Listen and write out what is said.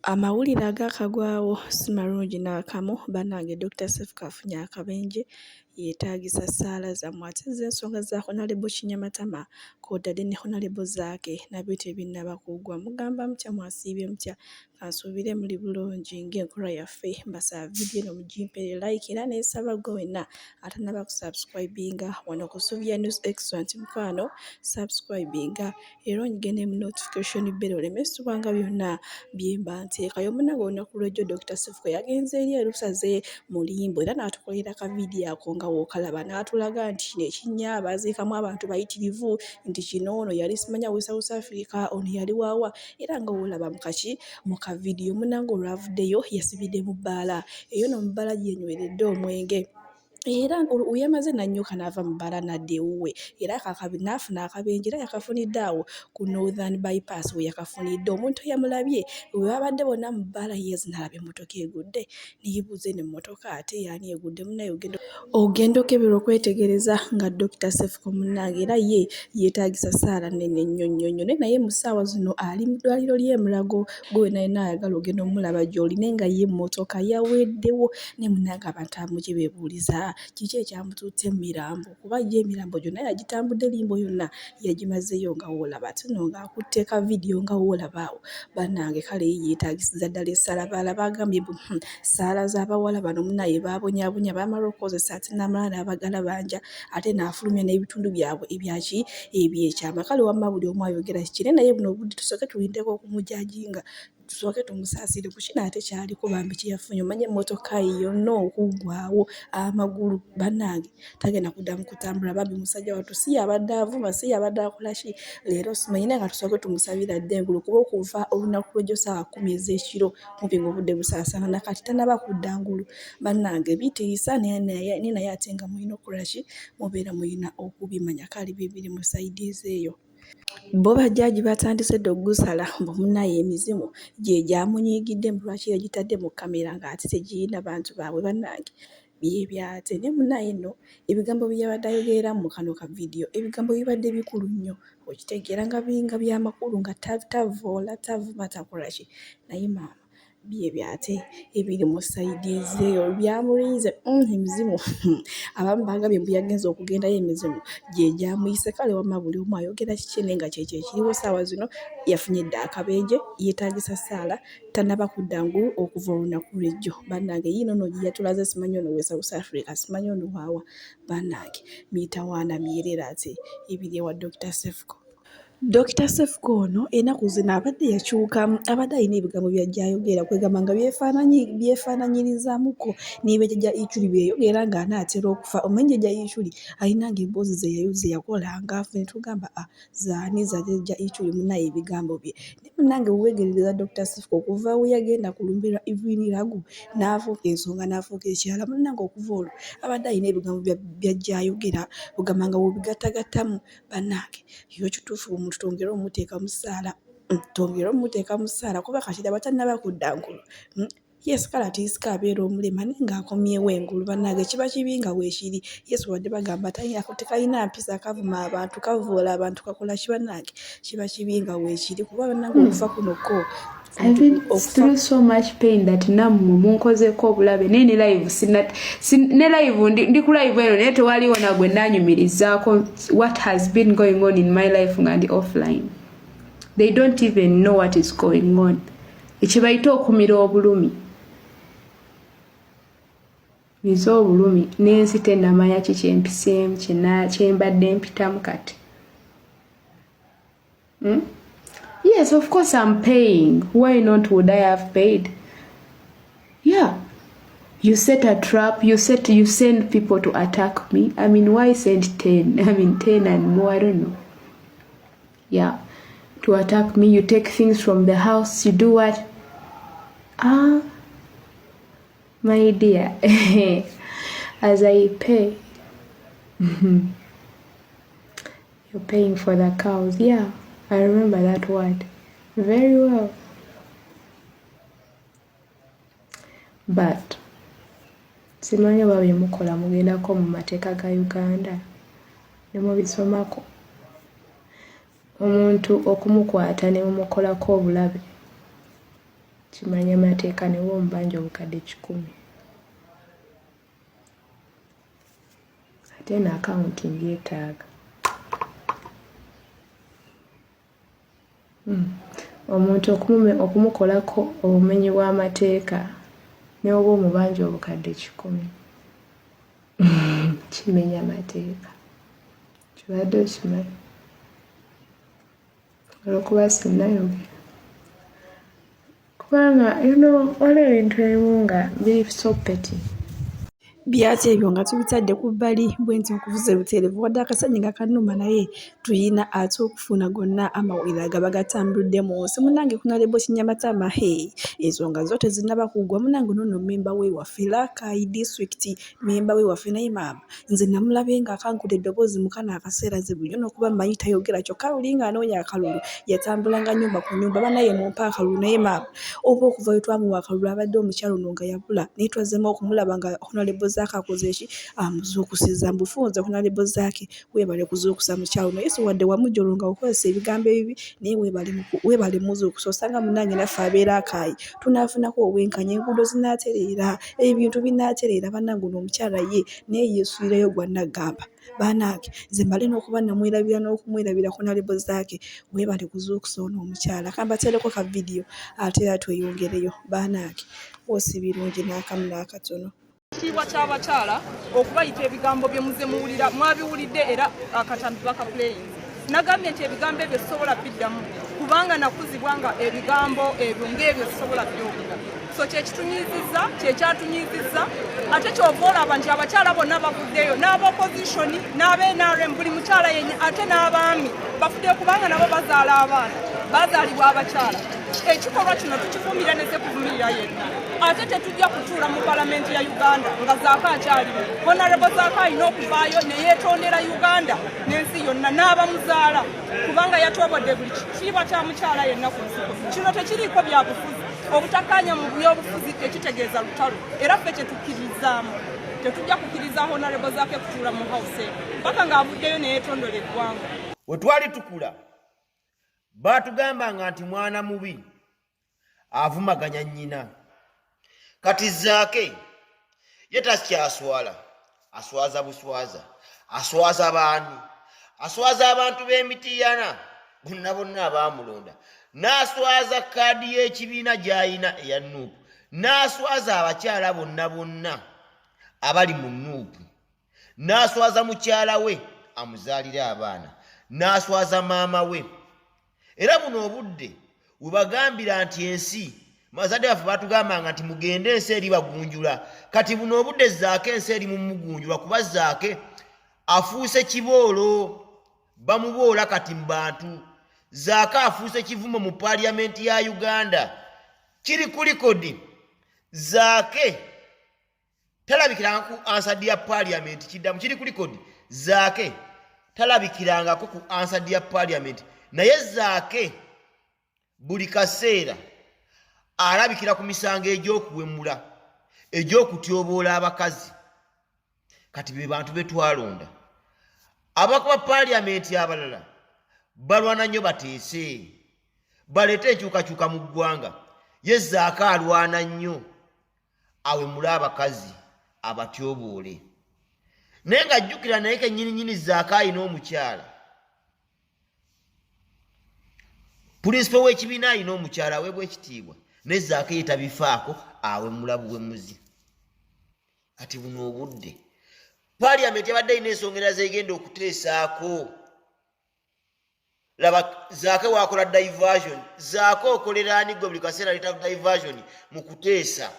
Amawulire agakagwawo si malungi n'akamu. Bannange Dr. Cephco afunye akabenje yeetaagisa ssaala zammwe ate z'ensonga za Honorable Kinyamatama kw'otadde ne Honorable Zaake nabyo tebinnaba kuggwa. Mugamba mutya, mwasiibye mutya? Kansuubire muli bulungi ng'enkola yaffe. Mbasaba vidiyo eno mugimpere like era n'esaba gwe wenna atannaba kusubscribinga wano ku Sylvia News Excellent mukwano subscribinga era onyige mu notification bell olemesibwanga byonna bye mba nteekayo. Munnange olunaku lw'ejjo Dr. Cephco yagenze eri erusaze mu Limbo era n'atukolera ka vidiyo ako nga w'okalaba n'atulaga nti kino ekinnya baziikamu abantu bayitirivu nti kino ono yali simanya we South Africa ono yali waawa era nga w'olaba mu ka vidiyo. Munnange olwavuddeyo yasibidde mu bbaala eyo no mu bbaala gyenyweredde omwenge era yamaze n'annyuka n'ava mu bbaala n'adda ewuwe era n'afuna akabenje era yakafunidde awo ku Northern Bypass we yakafunidde. Omuntu eyamulabye we babadde bonna mu bbaala yeezi n'alaba emmotoka egudde neyeebuuza eno emmotoka ate yaani egudde. Munnaye ogenda okeberwa okwetegereza nga Dr. Cephco munnange era ye yeetaagisa ssaala nnene nnyo nnyo nnyo naye mu ssaawa zino ali mu ddwaliro ly'e Mulago. Gwe wenna yenna ayagala ogenda omulaba gy'oline nga ye emmotoka yaweddewo ne munnange abantu abamu gye beebuuliza kiki ekyamututte mu mirambo kuba ye emirambo gyonna yagitambudde Limbo yonna yagimazeyo nga w'olaba ate nno ng'akutte ka vidiyo nga w'olaba awo. Bannange kale ye yeetaagisiza ddala essaala. Balala bagambye ssaala z'abawala bano munnaye baabonyaabonya baamala okukozesa ate n'amala n'abagalabanja ate n'afulumya n'ebitundu byabwe ebyekyama. Kale wamma buli omu ayogera kikire naye buno obudde tusooke tulindeko okumujajinga tusooke tumusaasire ku kino ate kyaliko bambi kye yafunye. Omanye emmotoka ye yonna okuggwaawo amagulu bannange tagenda kuddamu kutambula. Bambi musajja wattu si yabadde avuma si yabadde akola ki leero simanyi naye nga tusooke tumusabira dda engulu kuba okuva olunaku lw'ejjo ssaawa 10 ez'ekiro kumpi ng'obudde busaasaana nakati tannaba kudda ngulu. Bannange bitiisa naye ate nga mulina okukola ki mubeera mulina okubimanya kale bibiri mu saidizi eyo. Bo bajjaaji batandise dda ogusala mbu munnaye emizimu gye gyamunyiigidde mbu lwaki yagitadde mu kamera ng'ate tegirina bantu baabwe. Bannange bye byate ne munnaye nno ebigambo bye yabadde ayogerera mu kano ka vidiyo ebigambo bibadde bikulu nnyo okitegeera nga by'amakulu nga tavoola tavuma takola ki naye maama bye byate ebiri mu saidizi eyo byamuliize emizimu abamu bagambye mbu yagenza okugendayo emizimu gye gyamuyise. Kale wamma buli omu ayogera kikene nga kyekyo ekiriwo ssaawa zino yafunye dda akabenje yeetaagisa ssaala tannaba kudda ngulu okuva olunaku lw'ejjo. Bannange yiino nno gye yatulaze simanyi ono we South Africa simanyi ono waawa. Bannange mitawaana myerera ate ebiri ewa Dr. Cephco. Dr. Cephco ono ennaku zino abadde yakyukamu abadde alina ebigambo by'ajja ayogera kwegamba nga byefaananyirizamuko n'ebejja Ichuli byeyogera ng'anaatera okufa. Omanyi jjajja Ichuli alinanga emboozi ze yakolanga ne tugamba zaani za jjajja Ichuli munnaye ebigambo bye. Ne munnange wewegerereza Dr. Cephco okuva we yagenda kulumbirwa Ivuniragu n'afuuka ensonga n'afuuka ekirala munnange okuva olwo abadde alina ebigambo by'ajja ayogera ogamba nga bw'obigattagattamu bannange yo kituufu omuntu tongera omuteeka mu ssaala kuba kati daba tannaba kudda ngulu. Yes kale atiisika abeera omulema naye ng'akomyewo engulu bannange kiba kibi nga weekiri. Yes wadde bagamba tekalina mpisa kavuma abantu kavoola abantu kakola ki bannange kiba kibi nga weekiri kuba bannange okufa kuno ko I've been through so much pain that nammwe munkozeko obulabe naye ne live ne live ndi ku live eno naye tewaliwo nagwe nanyumirizaako what has been going on in my life nga ndi offline. They don't even know what is going on. Ekibayita okumira obulumi mizo obulumi n'ensi tennamanya kiki empiseemu kyembadde mpitamu kati. Yes, of course I'm paying. Why not would I have paid? Yeah. You set a trap, you send people to attack me. I mean, why send 10? I mean, 10 and more, I don't know. Yeah. To attack me, you take things from the house, you do what? My dear, as I pay, you're paying for the cows. Yeah. I remember that word very well. But simanyi oba bye mukola mugendako mu mateeka ga Uganda ne mubisomako. Omuntu okumukwata ne mumukolako obulabe kimanya mateeka newo omubanja obukadde 100 ate na accounting yeetaaga omuntu okumukolako obumenyi bw'amateeka ne oba omubanja obukadde 100 kimenya mateeka kibadde okimanyi olwokuba sinnayogera kubanga waliwo ebintu ebimu nga biri so petty. Byati ebyo nga tubitadde ku bbali bwenti okuvuza ebuterevu wadde akasanyi nga kanuma naye tuyina ate okufuna gonna amawulire agaba gatambudde mu nsi munange kunalebo Kinyamatama ensonga zo tezinnaba kuggwa munange nono mmemba wewaffe Rakai district mmemba wewaffe naye maama nze namulabe nga akankula eddoboozi mukana akaseera zebulyo n'okuba mmanyi tayogera kyokka olinga anoonya akalulu yatambulanga nnyumba ku nnyumba banaye mumpa akalulu naye maama oba okuva we twamuwa akalulu abadde omukyalo ono nga yabula naye twazzemu okumulaba nga Honorable Zaake akoze eki amuzuukusiza mbufunze Honorable Zaake weebale kuzuukusa mukyalo naye so wadde wamujjolo nga okozesa ebigambo ebibi naye weebale muzuukusa osanga munnange naffe abeera akaayi tunaafunako obwenkanya enguudo zinaatereera ebintu binaatereera bannange ono omukyala ye naye yeesuulirayo gwa Naggamba baanange nze mbale n'okuba namwerabira n'okumwerabira Honorable Zaake weebale kuzuukusa ono omukyala kambateereko ka vidiyo ate era tweyongereyo baanange boosi birungi n'akamu n'akatono. Ekitiibwa ky'abakyala okubayita ebigambo bye muze muwulira mwabiwulidde era akatambi bakapuleyinzi. Nagambye nti ebigambo ebyo sisobola biddamu kubanga nakuzibwa nga ebigambo ebyo ng'ebyo sisobola byogera. So kyekitunyiizizza kyekyatunyiizizza ate kyova olaba nti abakyala bonna bavuddeyo n'abaopozitioni n'aba-NRM buli mukyala yenye ate n'abaami bafuddeyo kubanga nabo bazaala abaana bazaalibwa abakyala. Ekikolwa kino tukivumira ne sekuvumirira yenna ate tetujja kutuula mu palamenti ya Uganda nga Zaake akyalimu. Honorable Zaake alina okuvaayo ne yeetondera Uganda n'ensi yonna n'abamuzaala kubanga yatobodde buli kitiibwa kya mukyala yenna ku nsi. Kino tekiriiko byabufuzi obutakkaanya mu byobufuzi tekitegeeza lutalo era ffe kyetukkirizaamu tetujja kukkiriza Honorable Zaake kutuula mu house mpaka ng'avuddeyo ne yeetondera eggwanga. We twali tukula baatugambanga nti mwana mubi avumaganya nnyina. Kati Zaake ye takyaswala aswaza buswaza aswaza baani aswaza abantu b'emitiiyana bonna abaamulonda n'aswaza kaadi y'ekibiina gy'ayina eya Nuupu n'aswaza abakyala bonna abali mu Nuupu n'aswaza mukyala we amuzaalira abaana n'aswaza maama we. Era buno obudde webagambira nti ensi mazadde baffe baatugambanga nti mugende ensi eri bagunjula kati buno obudde Zaake ensi eri mumugunjula kuba Zaake afuuse kiboolo bamuboola kati mu bantu. Zaake afuuse kivumo mu paaliyamenti ya Uganda kiri ku likodi. Zaake talabikiranga ku ansadi ya paaliyamenti kiddamu kiri ku likodi. Zaake talabikirangako ku ansadi ya paaliyamenti naye Zaake buli kaseera alabikira ku misango egy'okuwemula egy'okutyoboola abakazi. Kati be bantu be twalonda abakuba paaliyamenti abalala balwana nnyo bateese baleete enkyukakyuka mu ggwanga. Ye Zaake alwana nnyo awemule abakazi abatyoboole naye ng'ajjukira naye kennyininyini Zaake alina omukyala. Pulinsipo w'ekibiina alina omukyala aweebwa ekitiibwa naye Zaake ye tabifaako awemula buwemuzi. Kati buno obudde paaliyamenti yabadde alina ensonga zegenda okuteesaako. Laba Zaake waakola diversion. Zaake okolera ani gwe buli kaseera leeta diversion mu kuteesa